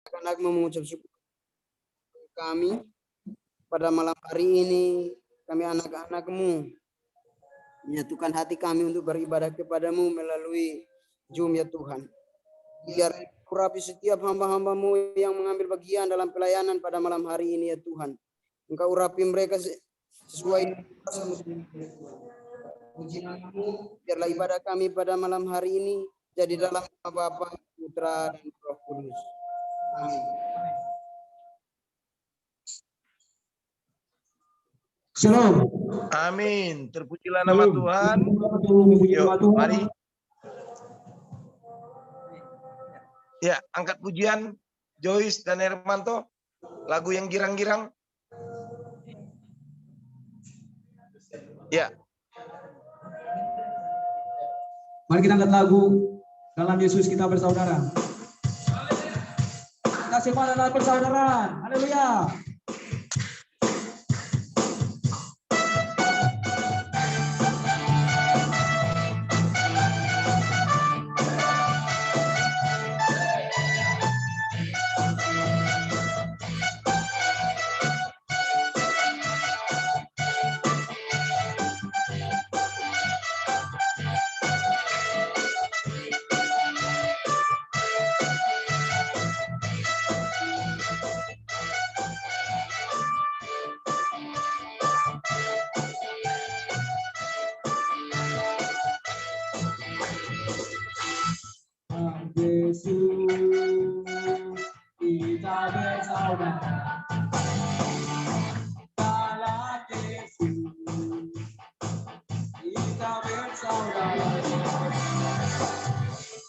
anak-anakmu mengucap syukur kami pada malam hari ini. Kami anak-anakmu menyatukan hati kami untuk beribadah kepadamu melalui Zoom ya Tuhan. Biar urapi setiap hamba-hambamu yang mengambil bagian dalam pelayanan pada malam hari ini ya Tuhan. Engkau urapi mereka sesuai puji namamu. Biarlah ibadah kami pada malam hari ini jadi dalam nama Bapa, Putra, dan Roh Kudus. Amin. Shalom. Amin. Terpujilah nama Tuhan. Yuk, mari. Ya, angkat pujian Joyce dan Hermanto. Lagu yang girang-girang. Ya. Mari kita angkat lagu Dalam Yesus Kita Bersaudara. Kasih pada dalam persaudaraan. Haleluya. Yesus kita bersaudara. Dalam Yesus kita bersaudara.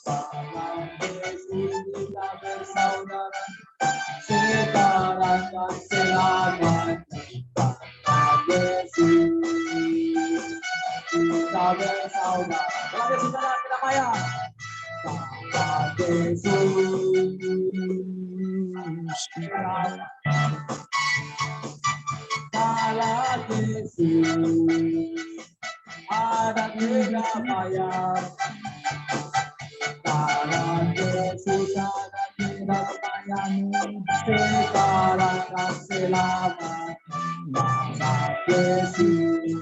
Dalam Yesus kita bersaudara. Sekarang dan selamanya. Dalam Yesus kita bersaudara. Dalam Yesus kita berdamaian. Dalam Yesus dalam Yesus ada kedamaian. Dalam Yesus ada kedamaian sekarang dan selamanya. Dalam Yesus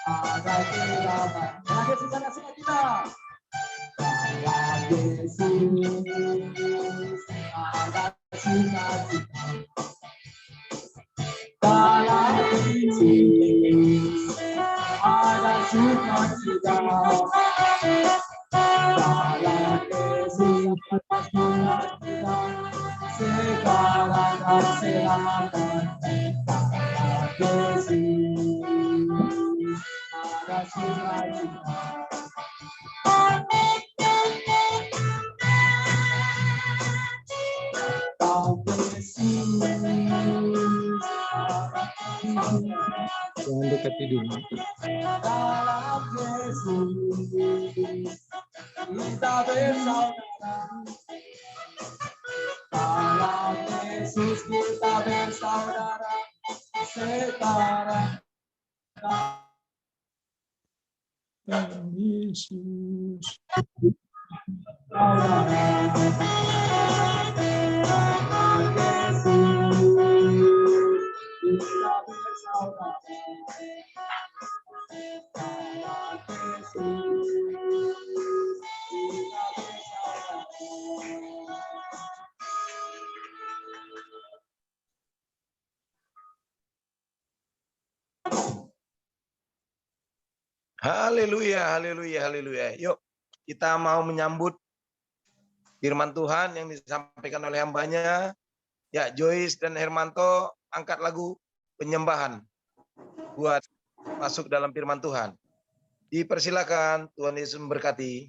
ada kedamaian. Dalam Yesus ada sukacita. Dalam Yesus ada sukacita. Dalam Yesus ada sukacita. Dalam Yesus ada sukacita. Sekarang dan selamanya. Dalam Yesus ada sukacita. Jangan dekat hidung. Dalam Yesus kita bersaudara. Dalam Yesus kita bersaudara. Sekarang Dalam Yesus. Haleluya, haleluya, haleluya. Yuk, kita mau menyambut firman Tuhan yang disampaikan oleh hambanya. Ya, Joyce dan Hermanto angkat lagu penyembahan buat masuk dalam firman Tuhan. Dipersilakan, Tuhan Yesus memberkati.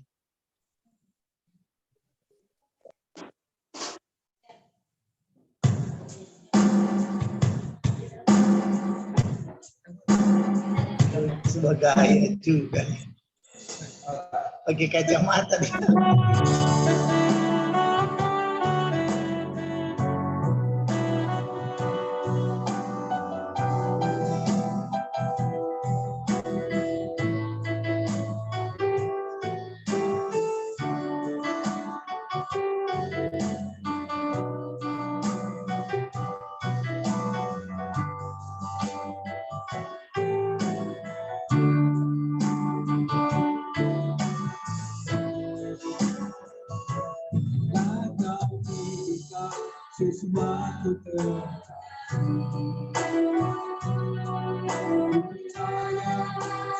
Gaya juga. Pakai kacamata nih. sesuatu percaya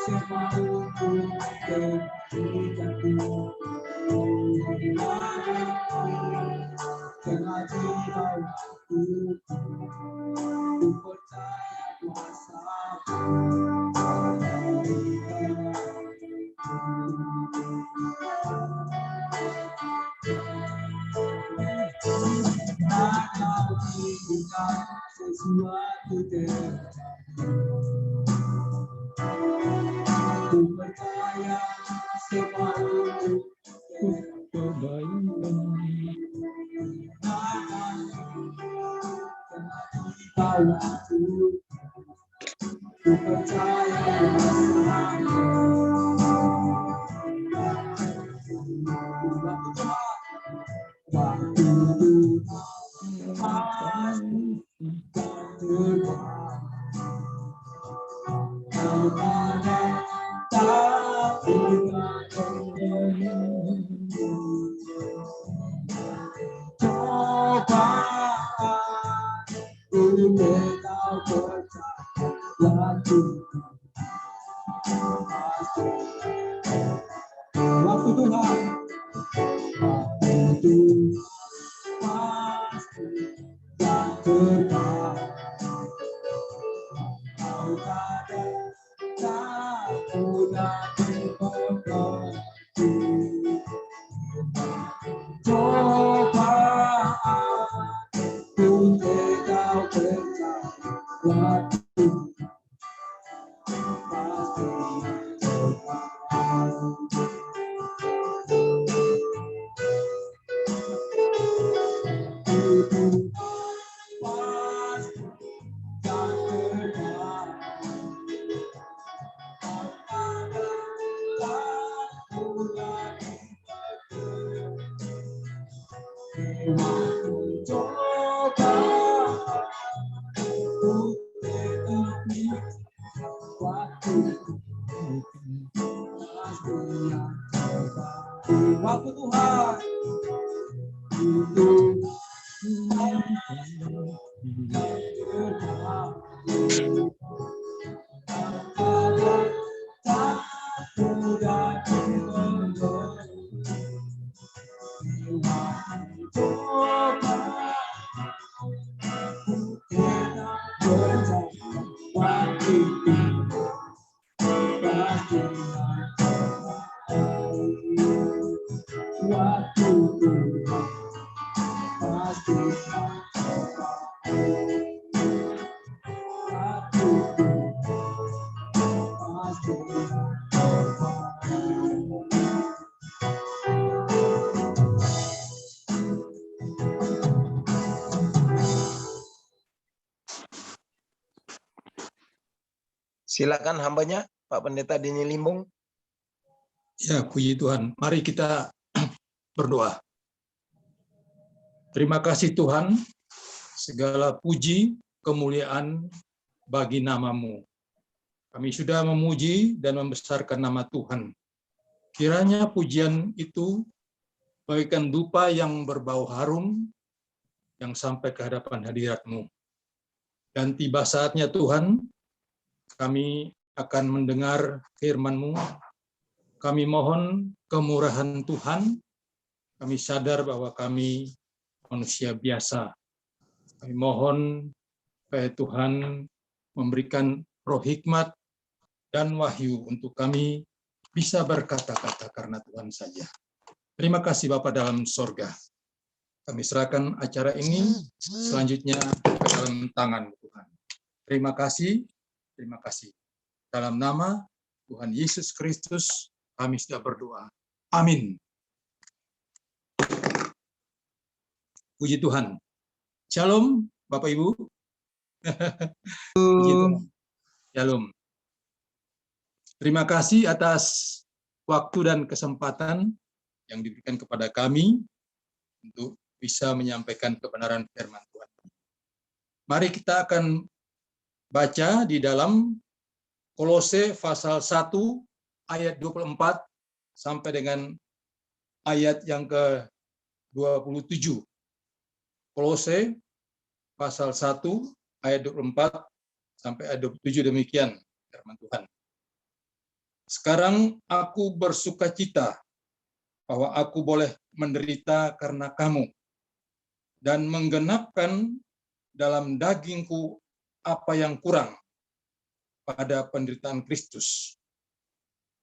semauku terjadi. Tengah jiwa ku percaya kuasa bukan sesuatu ku percaya semauku kebaikan bawaku ku percaya waktu waktu Tuhan itu pasti yang terbaik. Kau tak mudah dipengaruhi. Coba aku kau percaya waktu pasti waktu Tuhan itu Silakan hambanya, Pak Pendeta Dini Limbung. Ya, puji Tuhan. Mari kita berdoa. Terima kasih Tuhan, segala puji, kemuliaan bagi nama-Mu. Kami sudah memuji dan membesarkan nama Tuhan. Kiranya pujian itu bagaikan dupa yang berbau harum yang sampai ke hadapan hadirat-Mu. Dan tiba saatnya Tuhan, kami akan mendengar firman-Mu. Kami mohon kemurahan Tuhan. Kami sadar bahwa kami manusia biasa. Kami mohon supaya Tuhan memberikan roh hikmat dan wahyu untuk kami bisa berkata-kata karena Tuhan saja. Terima kasih Bapa dalam sorga. Kami serahkan acara ini selanjutnya ke dalam tangan Tuhan. Terima kasih. Terima kasih. Dalam nama Tuhan Yesus Kristus kami sudah berdoa. Amin. Puji Tuhan. Shalom, Bapak Ibu. Puji Tuhan. Shalom. Terima kasih atas waktu dan kesempatan yang diberikan kepada kami untuk bisa menyampaikan kebenaran firman Tuhan. Mari kita akan baca di dalam Kolose pasal 1 ayat 24 sampai dengan ayat yang ke-27. Kolose pasal 1 ayat 24 sampai ayat 27 demikian firman Tuhan. Sekarang aku bersukacita bahwa aku boleh menderita karena kamu dan menggenapkan dalam dagingku apa yang kurang pada penderitaan Kristus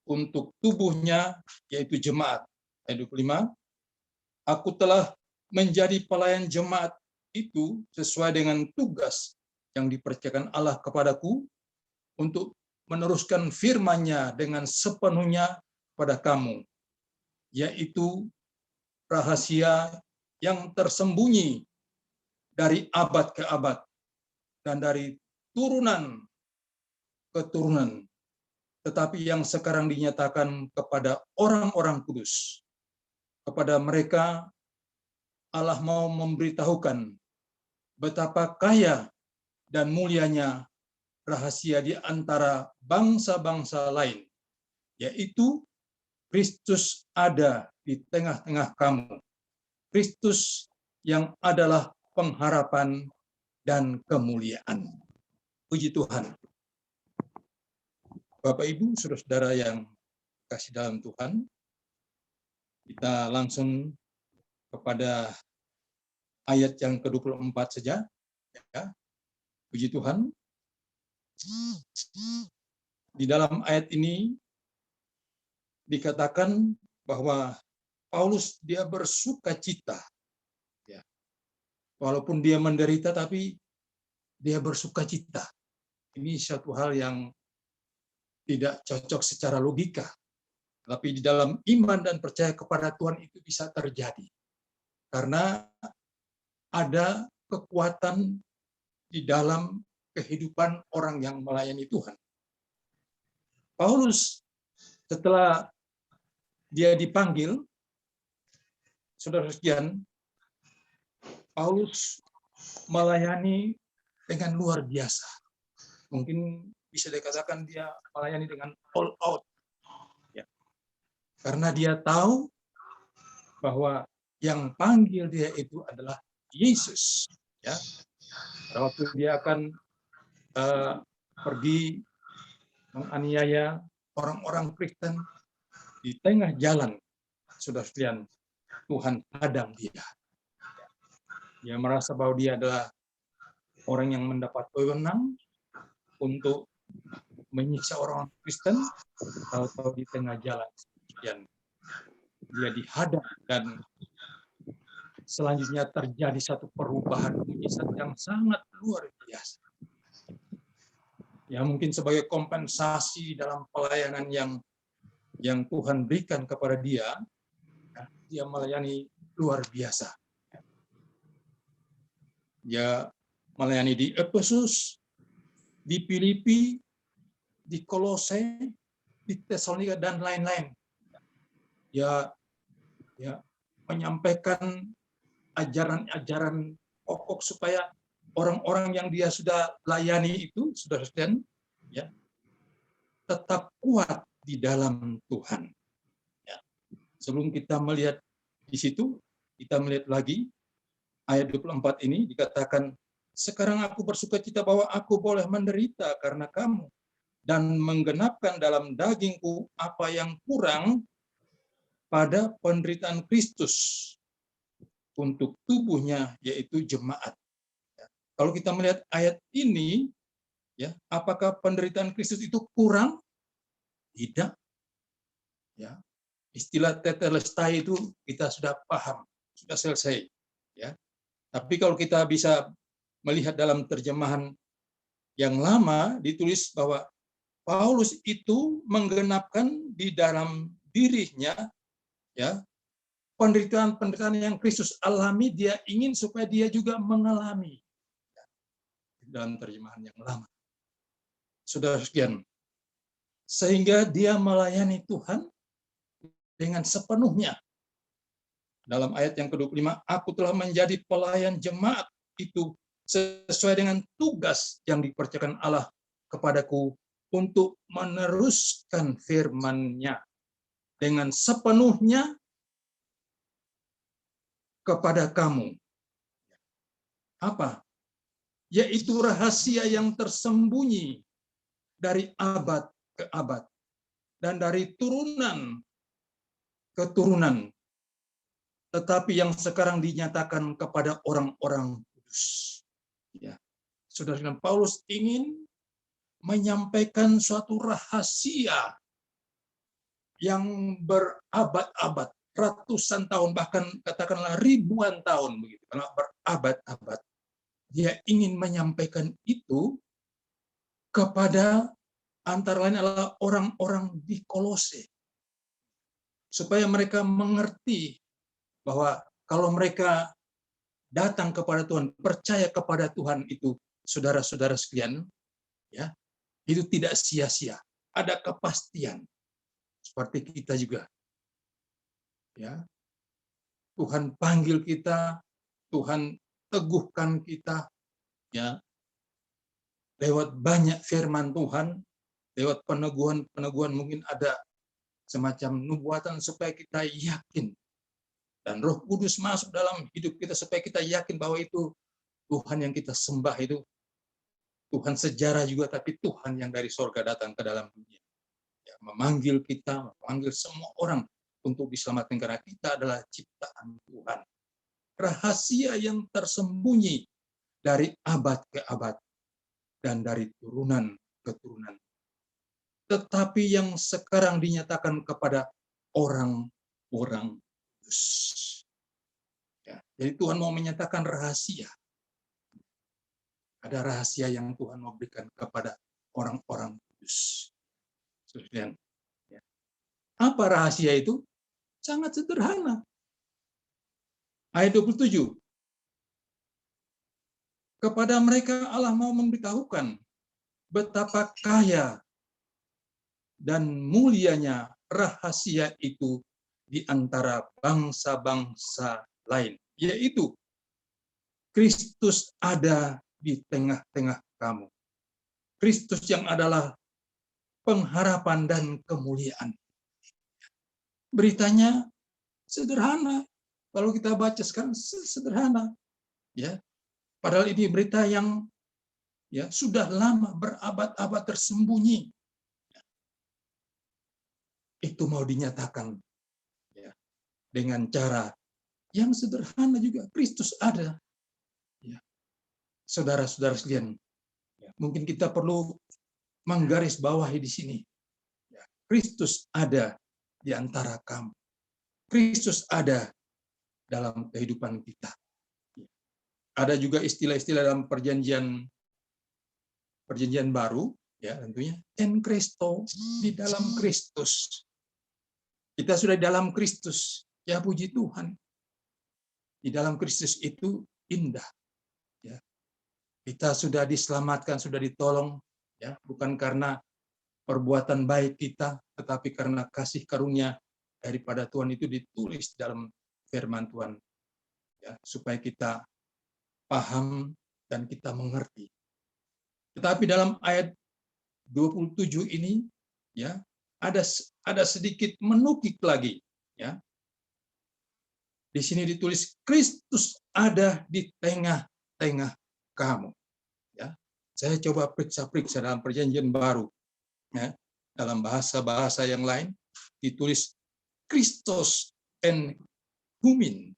untuk tubuhnya, yaitu jemaat. Ayat 25, aku telah menjadi pelayan jemaat itu sesuai dengan tugas yang dipercayakan Allah kepadaku untuk meneruskan firman-Nya dengan sepenuhnya pada kamu, yaitu rahasia yang tersembunyi dari abad ke abad dan dari turunan ke turunan, tetapi yang sekarang dinyatakan kepada orang-orang kudus. Kepada mereka Allah mau memberitahukan betapa kaya dan mulianya rahasia di antara bangsa-bangsa lain, yaitu Kristus ada di tengah-tengah kamu. Kristus yang adalah pengharapan dan kemuliaan. Puji Tuhan. Bapak, Ibu, saudara-saudara yang kasih dalam Tuhan, kita langsung kepada ayat yang ke-24 saja. Ya. Puji Tuhan. Di dalam ayat ini dikatakan bahwa Paulus dia bersukacita. Ya. Walaupun dia menderita, tapi dia bersukacita. Ini satu hal yang tidak cocok secara logika. Tapi di dalam iman dan percaya kepada Tuhan itu bisa terjadi. Karena ada kekuatan di dalam kehidupan orang yang melayani Tuhan. Paulus setelah dia dipanggil, saudara sekalian, Paulus melayani dengan luar biasa. Mungkin bisa dikatakan dia melayani dengan all out. Ya. Karena dia tahu bahwa yang panggil dia itu adalah Yesus. Ya. Waktu dia akan pergi menganiaya orang-orang Kristen di tengah jalan, saudara sekalian, Tuhan hadang dia. Dia merasa bahwa dia adalah orang yang mendapat wewenang untuk menyiksa orang Kristen, tahu-tahu di tengah jalan sekian dia dihadang, dan selanjutnya terjadi satu perubahan mujizat yang sangat luar biasa. Ya, mungkin sebagai kompensasi dalam pelayanan yang Tuhan berikan kepada dia, dia melayani luar biasa. Dia melayani di Efesus, di Filipi, di Kolose, di Tesalonika, dan lain-lain. Ya menyampaikan ajaran-ajaran pokok supaya orang-orang yang dia sudah layani itu, saudara-saudara, ya, tetap kuat di dalam Tuhan. Ya. Sebelum kita melihat di situ, kita melihat lagi ayat 24 ini dikatakan, sekarang aku bersukacita bahwa aku boleh menderita karena kamu dan menggenapkan dalam dagingku apa yang kurang pada penderitaan Kristus untuk tubuhnya, yaitu jemaat. Kalau kita melihat ayat ini, ya, apakah penderitaan Kristus itu kurang? Tidak. Ya. Istilah tetelestai itu kita sudah paham, sudah selesai. Ya. Tapi kalau kita bisa melihat dalam terjemahan yang lama, ditulis bahwa Paulus itu menggenapkan di dalam dirinya, ya, penderitaan-penderitaan yang Kristus alami, dia ingin supaya dia juga mengalami. Dalam terjemahan yang lama. Saudara sekalian, sehingga dia melayani Tuhan dengan sepenuhnya. Dalam ayat yang ke-25, aku telah menjadi pelayan jemaat itu sesuai dengan tugas yang dipercayakan Allah kepadaku untuk meneruskan firman-Nya dengan sepenuhnya kepada kamu. Apa? Yaitu rahasia yang tersembunyi dari abad ke abad dan dari turunan ke turunan, tetapi yang sekarang dinyatakan kepada orang-orang kudus. Ya. Saudara, Paulus ingin menyampaikan suatu rahasia yang berabad-abad, ratusan tahun, bahkan katakanlah ribuan tahun, begitu, karena berabad-abad. Dia ingin menyampaikan itu kepada antara lain adalah orang-orang di Kolose, supaya mereka mengerti bahwa kalau mereka datang kepada Tuhan, percaya kepada Tuhan itu, saudara-saudara sekalian, ya, itu tidak sia-sia, ada kepastian. Seperti kita juga, ya, Tuhan panggil kita, Tuhan teguhkan kita, ya, lewat banyak firman Tuhan, lewat peneguhan-peneguhan, mungkin ada semacam nubuatan supaya kita yakin, dan Roh Kudus masuk dalam hidup kita supaya kita yakin bahwa itu Tuhan yang kita sembah, itu Tuhan sejarah juga, tapi Tuhan yang dari sorga datang ke dalam dunia, ya, memanggil kita, memanggil semua orang untuk diselamatkan, karena kita adalah ciptaan Tuhan. Rahasia yang tersembunyi dari abad ke abad dan dari turunan ke turunan, tetapi yang sekarang dinyatakan kepada orang-orang kudus. Ya, jadi Tuhan mau menyatakan rahasia. Ada rahasia yang Tuhan mau berikan kepada orang-orang kudus. Saudara, ya. Apa rahasia itu? Sangat sederhana. Ayat 27. Kepada mereka Allah mau memberitahukan betapa kaya dan mulianya rahasia itu di antara bangsa-bangsa lain, yaitu Kristus ada di tengah-tengah kamu. Kristus yang adalah pengharapan dan kemuliaan. Beritanya sederhana. Kalau kita baca sekarang sederhana, ya. Padahal ini berita yang, ya, sudah lama, berabad-abad tersembunyi. Itu mau dinyatakan, ya, dengan cara yang sederhana juga. Kristus ada. Ya. Saudara-saudara sekalian, ya, mungkin kita perlu menggarisbawahi di sini. Ya. Kristus ada di antara kamu. Kristus ada dalam kehidupan kita. Ada juga istilah-istilah dalam perjanjian baru, ya, tentunya en Kristo, di dalam Kristus. Kita sudah di dalam Kristus, ya, puji Tuhan. Di dalam Kristus itu indah, ya. Kita sudah diselamatkan, sudah ditolong, ya, bukan karena perbuatan baik kita, tetapi karena kasih karunia daripada Tuhan. Itu ditulis dalam firman Tuhan, ya, supaya kita paham dan kita mengerti. Tetapi dalam ayat 27 ini, ya, ada sedikit menukik lagi, ya. Di sini ditulis Kristus ada di tengah-tengah kamu, ya. Saya coba periksa dalam perjanjian baru, ya, dalam bahasa-bahasa yang lain ditulis Kristus en humin,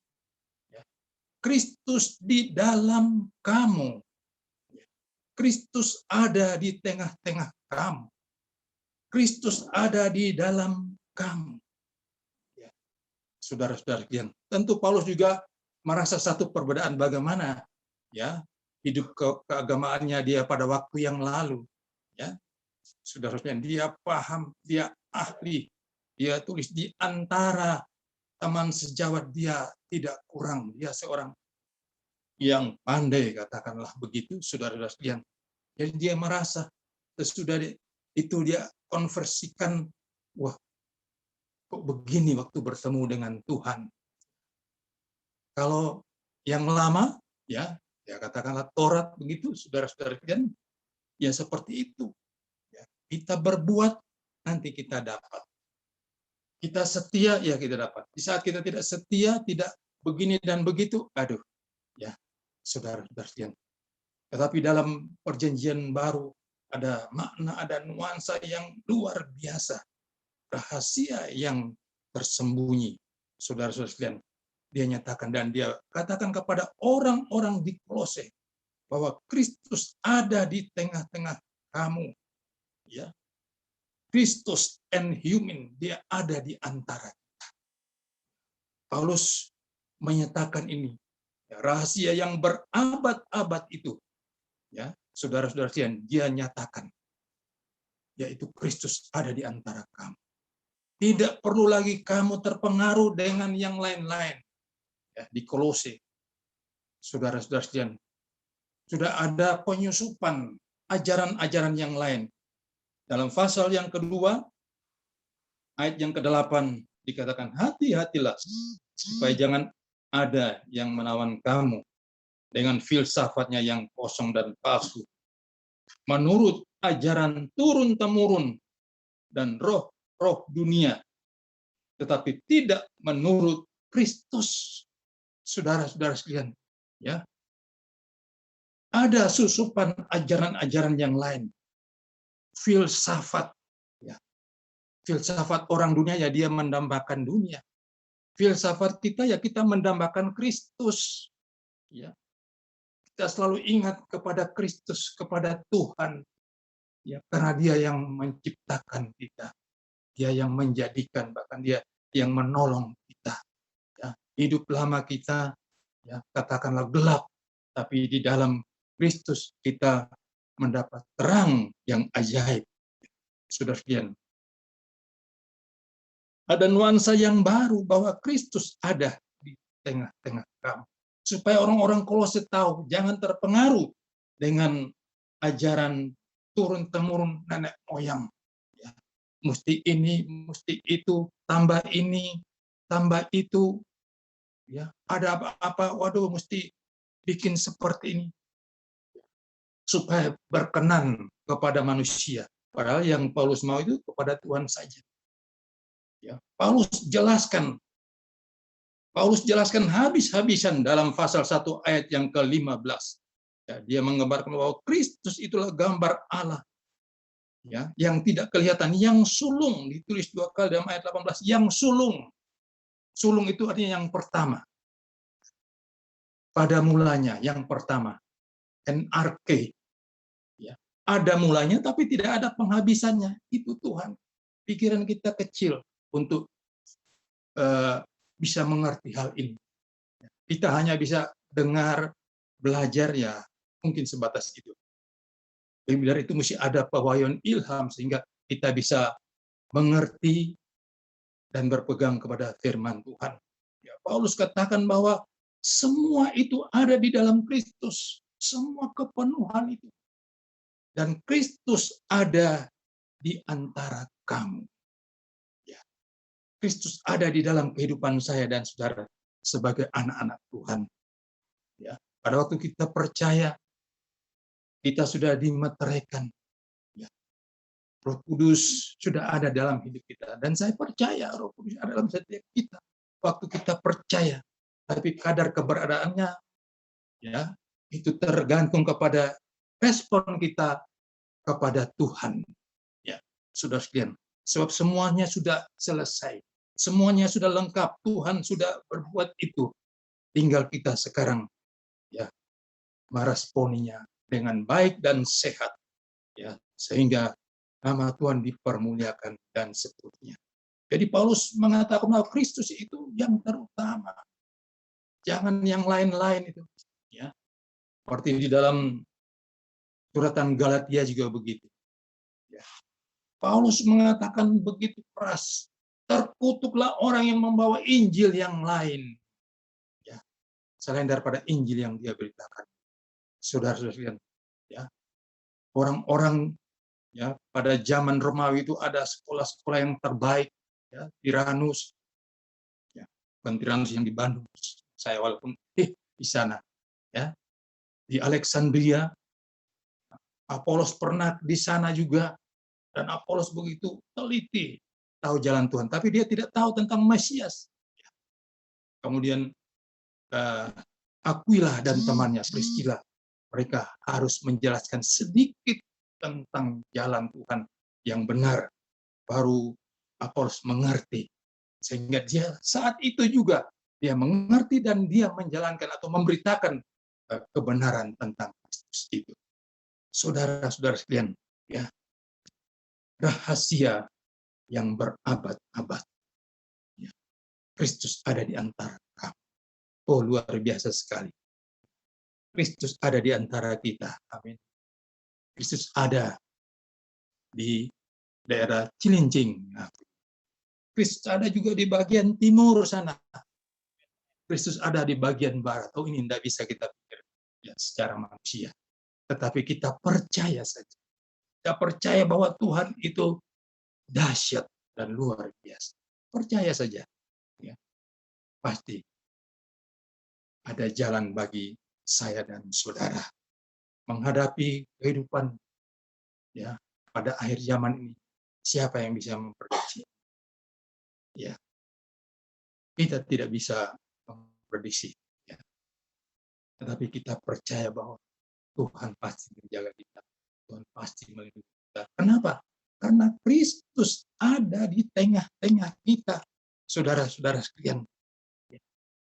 Kristus di dalam kamu. Kristus ada di tengah-tengah kamu. Kristus ada di dalam kamu. Ya. Saudara-saudara sekalian, tentu Paulus juga merasa satu perbedaan bagaimana, ya, hidup keagamaannya dia pada waktu yang lalu. Ya. Saudara-saudara, dia paham, dia ahli, dia tulis di antara teman sejawat dia tidak kurang, dia seorang yang pandai, katakanlah begitu, saudara-saudara sekalian. Jadi dia merasa sesudah itu dia konversikan, wah, kok begini waktu bertemu dengan Tuhan. Kalau yang lama, ya katakanlah Taurat begitu, saudara-saudara sekalian, ya seperti itu. Ya, kita berbuat, nanti kita dapat. Kita setia, ya kita dapat. Di saat kita tidak setia, tidak begini dan begitu, aduh, ya, saudara-saudara sekalian. Tetapi dalam perjanjian baru ada makna, ada nuansa yang luar biasa. Rahasia yang tersembunyi, saudara-saudara sekalian. Dia nyatakan dan dia katakan kepada orang-orang di Kolose bahwa Kristus ada di tengah-tengah kamu. Ya. Kristus and human, dia ada di antara kita. Paulus menyatakan ini, ya, rahasia yang berabad-abad itu, ya, saudara-saudara sekalian, dia nyatakan, yaitu Kristus ada di antara kamu. Tidak perlu lagi kamu terpengaruh dengan yang lain-lain. Ya, di Kolose, saudara-saudara sekalian, sudah ada penyusupan ajaran-ajaran yang lain. Dalam pasal yang kedua, ayat yang ke-8 dikatakan, hati-hatilah supaya jangan ada yang menawan kamu dengan filsafatnya yang kosong dan palsu, menurut ajaran turun-temurun dan roh-roh dunia, tetapi tidak menurut Kristus. Saudara-saudara sekalian, ya, ada susupan ajaran-ajaran yang lain, filsafat, ya, filsafat orang dunia ya dia mendambakan dunia, filsafat kita ya kita mendambakan Kristus, ya, kita selalu ingat kepada Kristus, kepada Tuhan, ya, karena Dia yang menciptakan kita, Dia yang menjadikan, bahkan Dia yang menolong kita. Hidup lama kita, ya, katakanlah gelap, tapi di dalam Kristus kita mendapat terang yang ajaib. Saudara sekalian, ada nuansa yang baru bahwa Kristus ada di tengah-tengah kamu. Supaya orang-orang Kolose tahu, jangan terpengaruh dengan ajaran turun-temurun nenek moyang. Ya, mesti ini, mesti itu, tambah ini, tambah itu. Ya, ada apa-apa, waduh, mesti bikin seperti ini supaya berkenan kepada manusia. Padahal yang Paulus mau itu kepada Tuhan saja. Ya, Paulus jelaskan habis-habisan dalam pasal 1 ayat yang ke-15. Ya, dia menggambarkan bahwa Kristus itulah gambar Allah. Ya, yang tidak kelihatan, yang sulung, ditulis 2 kali dalam ayat 18, yang sulung. Sulung itu artinya yang pertama. Pada mulanya, yang pertama. NRK. Ya. Ada mulanya, tapi tidak ada penghabisannya. Itu Tuhan. Pikiran kita kecil untuk bisa mengerti hal ini. Kita hanya bisa dengar, belajar, ya mungkin sebatas itu. Lebih dari itu mesti ada pewahyuan ilham, sehingga kita bisa mengerti dan berpegang kepada firman Tuhan. Ya, Paulus katakan bahwa semua itu ada di dalam Kristus. Semua kepenuhan itu. Dan Kristus ada di antara kamu. Ya. Kristus ada di dalam kehidupan saya dan saudara sebagai anak-anak Tuhan. Ya. Pada waktu kita percaya, kita sudah dimeteraikan. Roh Kudus sudah ada dalam hidup kita. Dan saya percaya Roh Kudus ada dalam setiap kita. Waktu kita percaya. Tapi kadar keberadaannya, ya, itu tergantung kepada respon kita kepada Tuhan. Ya, saudara sekalian. Sebab semuanya sudah selesai. Semuanya sudah lengkap. Tuhan sudah berbuat itu. Tinggal kita sekarang, ya, meresponinya dengan baik dan sehat. Ya, sehingga nama Tuhan dipermuliakan dan seterusnya. Jadi Paulus mengatakan bahwa Kristus itu yang terutama. Jangan yang lain-lain itu. Ya. Seperti di dalam suratan Galatia juga begitu. Ya. Paulus mengatakan begitu keras. Terkutuklah orang yang membawa Injil yang lain. Ya. Selain daripada Injil yang dia beritakan. Saudara-saudara, ya. Orang-orang, ya, pada zaman Romawi itu ada sekolah-sekolah yang terbaik, ya, Tiranus, ya, bukan Tiranus yang di Bandung, saya walaupun di sana, ya, di Alexandria, Apolos pernah di sana juga, dan Apolos begitu teliti tahu jalan Tuhan, tapi dia tidak tahu tentang Mesias. Kemudian Aquila dan temannya Priscilla, mereka harus menjelaskan sedikit tentang jalan Tuhan yang benar. Baru Apolos mengerti. Sehingga dia saat itu juga dia mengerti dan dia menjalankan atau memberitakan kebenaran tentang Kristus itu. Saudara-saudara sekalian, ya, rahasia yang berabad-abad. Ya, Kristus ada di antara kami. Oh, luar biasa sekali. Kristus ada di antara kita. Amin. Kristus ada di daerah Cilincing. Kristus ada juga di bagian timur sana. Kristus ada di bagian barat. Oh, ini tidak bisa kita pikir ya, secara manusia. Tetapi kita percaya saja. Kita percaya bahwa Tuhan itu dahsyat dan luar biasa. Percaya saja. Ya. Pasti ada jalan bagi saya dan saudara menghadapi kehidupan ya pada akhir zaman ini. Siapa yang bisa memprediksi? Ya, kita tidak bisa memprediksi. Ya. Tetapi kita percaya bahwa Tuhan pasti menjaga kita. Tuhan pasti melindungi kita. Kenapa? Karena Kristus ada di tengah-tengah kita. Saudara-saudara sekalian.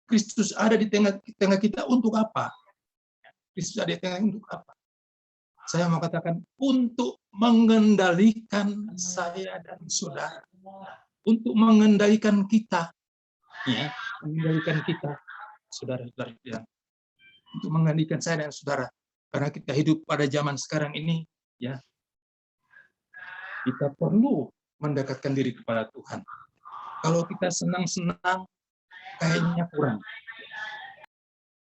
Kristus ada di tengah kita untuk apa? Kristus ada di tengah untuk apa? Saya mau katakan untuk mengendalikan saya dan saudara. Untuk mengendalikan kita. Ya, mengendalikan kita. Saudara-saudara sekalian. Untuk mengendalikan saya dan saudara. Karena kita hidup pada zaman sekarang ini, ya, kita perlu mendekatkan diri kepada Tuhan. Kalau kita senang-senang, kayaknya kurang.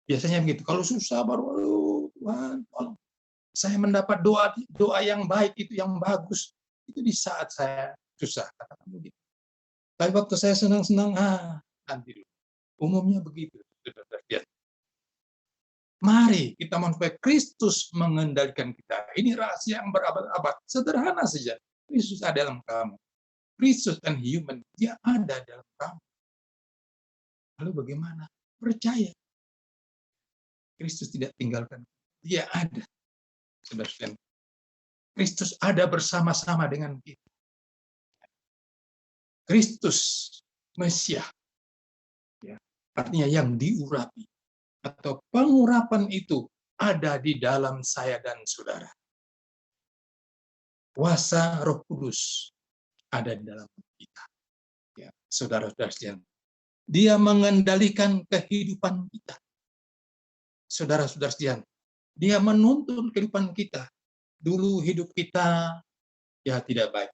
Biasanya begitu. Kalau susah baru, Tuhan, tolong. Saya mendapat doa yang baik itu, yang bagus. Itu di saat saya susah. Katakan begitu. Tapi waktu saya senang-senang, nanti dulu. Umumnya begitu. Mari kita mau supaya Kristus mengendalikan kita. Ini rahasia yang berabad-abad. Sederhana saja. Kristus ada dalam kamu. Kristus dan human, dia ada dalam kamu. Lalu bagaimana? Percaya. Kristus tidak tinggalkan. Dia ada. Saudara-saudara. Kristus ada bersama-sama dengan kita. Kristus Mesias. Ya. Artinya yang diurapi. Atau pengurapan itu ada di dalam saya dan saudara. Kuasa Roh Kudus ada di dalam kita. Ya, saudara-saudara sekalian. Dia mengendalikan kehidupan kita. Saudara-saudara sekalian. Dia menuntun kehidupan kita. Dulu hidup kita ya tidak baik.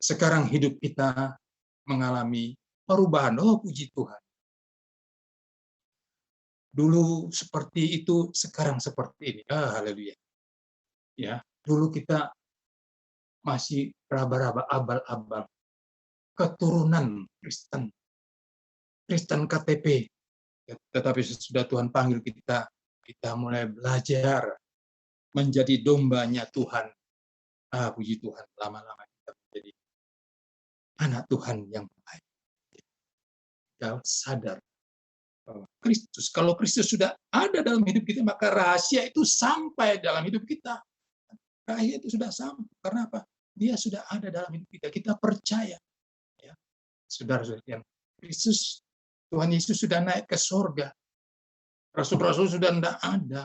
Sekarang hidup kita mengalami perubahan. Oh, puji Tuhan. Dulu seperti itu, sekarang seperti ini. Haleluya. Ya, dulu kita masih raba-raba, abal-abal. Keturunan Kristen. Kristen KTP. Tetapi sudah Tuhan panggil kita, kita mulai belajar menjadi dombanya Tuhan. Puji Tuhan, lama-lama kita menjadi anak Tuhan yang baik. Kita sadar bahwa Kristus, kalau Kristus sudah ada dalam hidup kita, maka rahasia itu sampai dalam hidup kita. Rahasia itu sudah sampai. Karena apa? Dia sudah ada dalam hidup kita. Kita percaya. Ya. Saudara-saudara, Kristus, Tuhan Yesus sudah naik ke surga. Rasul-rasul sudah tidak ada.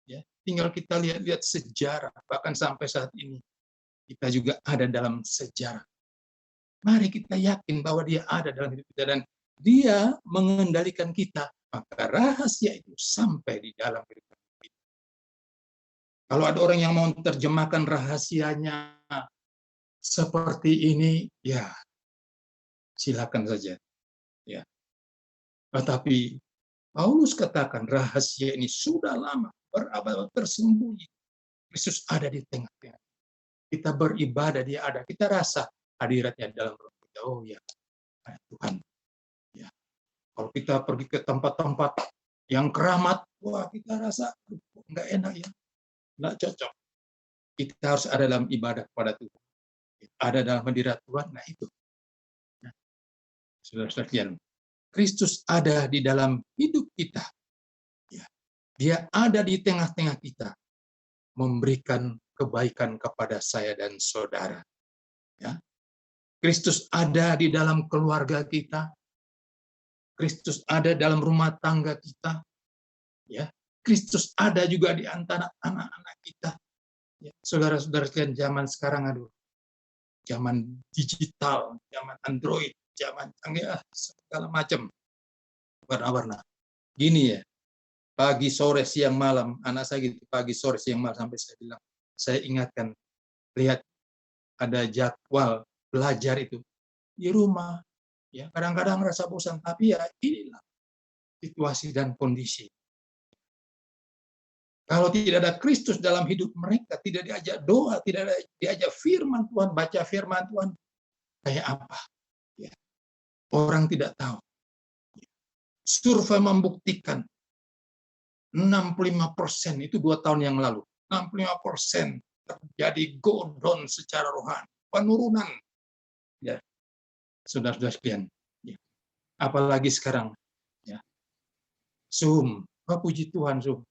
Ya. Tinggal kita lihat-lihat sejarah. Bahkan sampai saat ini, kita juga ada dalam sejarah. Mari kita yakin bahwa dia ada dalam hidup kita. Dan dia mengendalikan kita, maka rahasia itu sampai di dalam kehidupan kita. Kalau ada orang yang mau terjemahkan rahasianya seperti ini, ya silakan saja. Ya. Tetapi Paulus katakan rahasia ini sudah lama berabad tersembunyi. Kristus ada di tengah-tengah. Kita beribadah, dia ada. Kita rasa hadiratnya dalam roh kita. Oh ya, Tuhan. Kalau kita pergi ke tempat-tempat yang keramat, wah kita rasa nggak enak ya, nggak cocok. Kita harus ada dalam ibadah kepada Tuhan, ada dalam hadirat Tuhan. Nah itu, saudara-saudara sekalian, Kristus ada di dalam hidup kita. Ya. Dia ada di tengah-tengah kita, memberikan kebaikan kepada saya dan saudara. Ya. Kristus ada di dalam keluarga kita. Kristus ada dalam rumah tangga kita. Ya. Kristus ada juga di antara anak-anak kita. Ya. Saudara-saudara sekalian, zaman sekarang, zaman digital, zaman Android, zaman canggih, segala macam warna-warna. Gini ya, pagi, sore, siang, malam, anak saya gitu, pagi, sore, siang, malam, sampai saya bilang, saya ingatkan, lihat ada jadwal belajar itu di rumah. Ya, kadang-kadang rasa bosan, tapi ya inilah situasi dan kondisi. Kalau tidak ada Kristus dalam hidup mereka, tidak diajak doa, tidak diajak firman Tuhan, baca firman Tuhan, kayak apa? Ya. Orang tidak tahu. Survei membuktikan 65% itu 2 tahun yang lalu. 65% terjadi go down secara rohani, penurunan. Ya, saudara-saudara sekalian. Ya. Apalagi sekarang, ya. Zoom, puji Tuhan Zoom.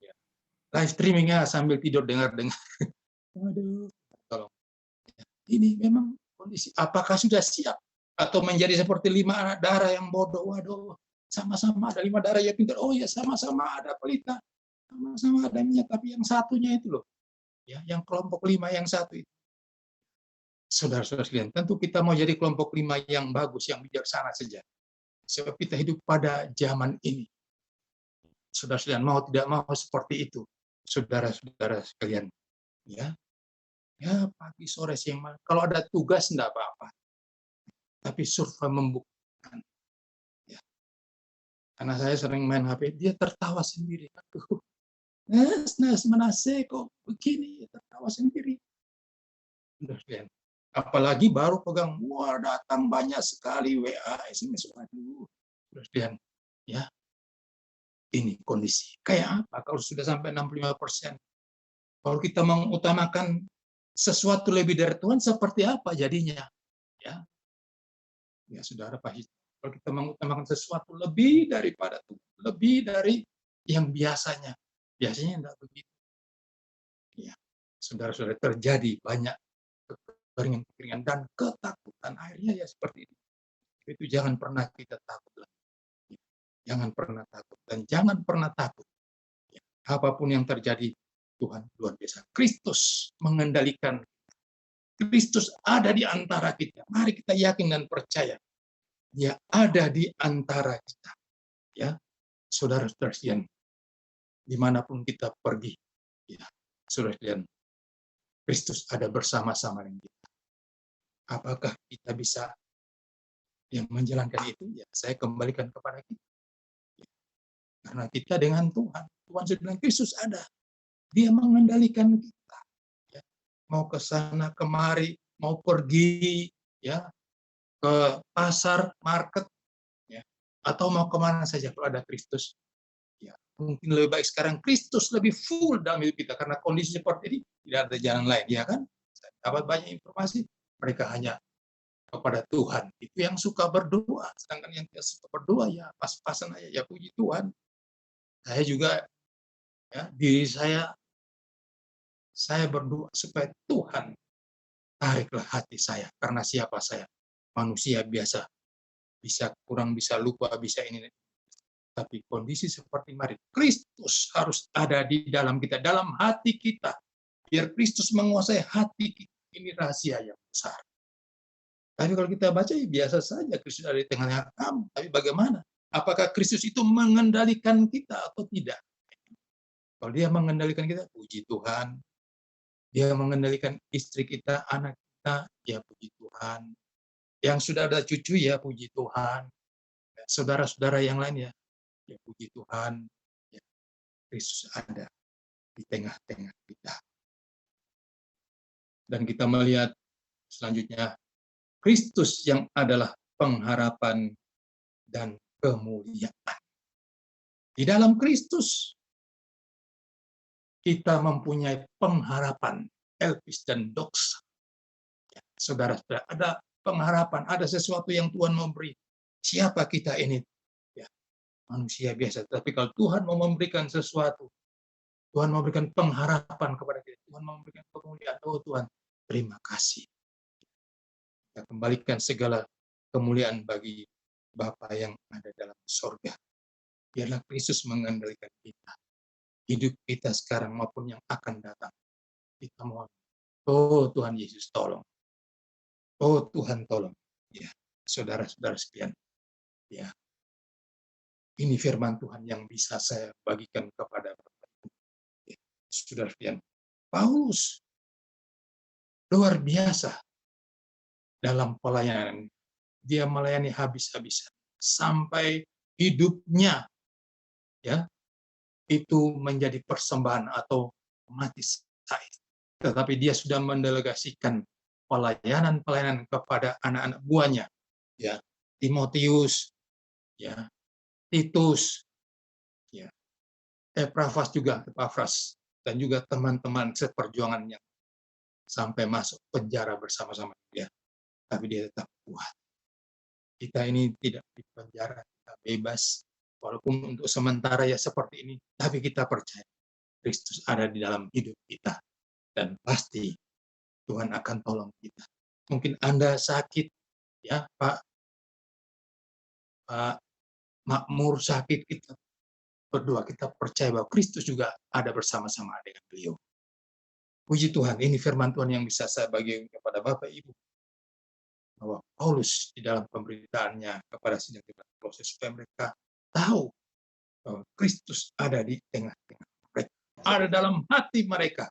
Ya. Live streamingnya sambil tidur dengar-dengar. Waduh, tolong. Ya. Ini memang kondisi. Apakah sudah siap atau menjadi seperti 5 anak darah yang bodoh? Waduh. Sama-sama ada 5 darah yang pintar. Oh ya, sama-sama ada pelita. Sama-sama ada minyak. Tapi yang satunya itu loh. Ya, yang kelompok 5 yang satu itu. Saudara-saudara sekalian, tentu kita mau jadi kelompok 5 yang bagus, yang bijaksana saja. Sebab kita hidup pada zaman ini. Saudara sekalian, mau tidak mau seperti itu. Saudara-saudara sekalian. Ya, pagi, sore, siang, malam. Kalau ada tugas, enggak apa-apa. Tapi survei membuktikan. Karena saya sering main HP, dia tertawa sendiri. Aduh, Nas Manase kok begini, tertawa sendiri. Apalagi baru pegang, wah datang banyak sekali WA, SMS, waduh. Ya, ini kondisi. Kayak apa kalau sudah sampai 65%? Kalau kita mengutamakan sesuatu lebih dari Tuhan, seperti apa jadinya? Ya saudara pahit. Kalau kita mengutamakan sesuatu lebih daripada Tuhan, lebih dari yang biasanya tidak begitu. Ya, saudara-saudara, terjadi banyak kekeringan dan ketakutan. Akhirnya ya seperti itu. Itu jangan pernah kita takut. Jangan pernah takut dan jangan pernah takut. Ya, apapun yang terjadi, Tuhan luar biasa. Kristus mengendalikan. Kristus ada di antara kita. Mari kita yakin dan percaya. Dia ada di antara kita. Ya, saudara-saudara sekalian, dimanapun kita pergi, ya, saudara sekalian, Kristus ada bersama-sama dengan kita. Apakah kita bisa yang menjalankan itu? Ya, saya kembalikan kepada kita. Ya, karena kita dengan Tuhan. Tuhan sudah bilang Kristus ada. Dia mengendalikan kita. Ya, mau ke sana kemari, mau pergi, ya, ke pasar, market, ya, atau mau kemana saja kalau ada Kristus. Ya, mungkin lebih baik sekarang Kristus lebih full dalam hidup kita karena kondisi seperti ini tidak ada jalan lain, ya kan? Saya dapat banyak informasi, mereka hanya kepada Tuhan. Itu yang suka berdoa, sedangkan yang tidak suka berdoa ya pas-pasan aja, ya puji Tuhan. Saya juga, ya, diri saya berdoa supaya Tuhan tariklah hati saya karena siapa saya. Manusia biasa, bisa kurang, bisa lupa, bisa ini. Tapi kondisi seperti mari, Kristus harus ada di dalam kita, dalam hati kita. Biar Kristus menguasai hati kita. Ini rahasia yang besar. Tapi kalau kita baca, ya biasa saja Kristus ada di tengah-tengah kamu. Tapi bagaimana? Apakah Kristus itu mengendalikan kita atau tidak? Kalau dia mengendalikan kita, puji Tuhan. Dia mengendalikan istri kita, anak kita, ya puji Tuhan. Yang sudah ada cucu, ya puji Tuhan. Saudara-saudara yang lain, ya puji Tuhan. Ya, Kristus ada di tengah-tengah kita. Dan kita melihat selanjutnya, Kristus yang adalah pengharapan dan kemuliaan. Di dalam Kristus, kita mempunyai pengharapan, Elpis dan Doxa. Ya, saudara-saudara, ada pengharapan, ada sesuatu yang Tuhan memberi. siapa kita ini? Ya, manusia biasa. Tapi kalau Tuhan mau memberikan sesuatu, Tuhan memberikan pengharapan kepada kita, Tuhan memberikan kemuliaan. Oh Tuhan, terima kasih. Kita kembalikan segala kemuliaan bagi Bapa yang ada dalam sorga. Biarlah Kristus mengendalikan kita. Hidup kita sekarang maupun yang akan datang. Kita mohon. Oh Tuhan Yesus, tolong. Oh Tuhan, tolong. Ya, saudara-saudara sekalian. Ya, ini firman Tuhan yang bisa saya bagikan kepada Bapak. Ya, saudara sekalian. Paulus luar biasa dalam pelayanan. Dia melayani habis-habisan sampai hidupnya ya itu menjadi persembahan atau mati syahid. Tetapi dia sudah mendelegasikan pelayanan kepada anak-anak buahnya, ya, Timotius, ya, Titus, ya, Epafras dan juga teman-teman seperjuangannya sampai masuk penjara bersama-sama dia. Tapi dia tetap kuat. Kita ini tidak di penjara, kita bebas. Walaupun untuk sementara ya seperti ini, tapi kita percaya Kristus ada di dalam hidup kita. Dan pasti Tuhan akan tolong kita. Mungkin Anda sakit, ya Pak Makmur sakit, kita berdoa, kita percaya bahwa Kristus juga ada bersama-sama dengan beliau. Puji Tuhan, ini firman Tuhan yang bisa saya bagi kepada Bapak Ibu. Bahwa Paulus di dalam pemberitaannya kepada sidang proses supaya mereka tahu bahwa Kristus ada di tengah-tengah mereka, ada dalam hati mereka,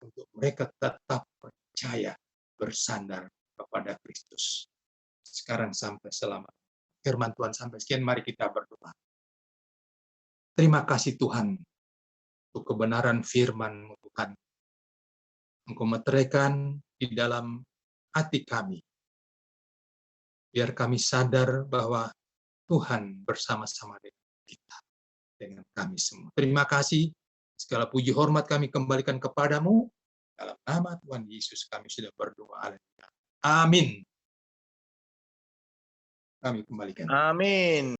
untuk mereka tetap percaya bersandar kepada Kristus. Sekarang sampai selamat. Firman Tuhan sampai sekian, mari kita berdoa. Terima kasih Tuhan untuk kebenaran firman-Mu Tuhan. Engkau meteraikan di dalam hati kami. Biar kami sadar bahwa Tuhan bersama-sama dengan kita, dengan kami semua. Terima kasih, segala puji hormat kami kembalikan kepadamu. Dalam nama Tuhan Yesus kami sudah berdoa. Amin. Kami kembalikan. Amin.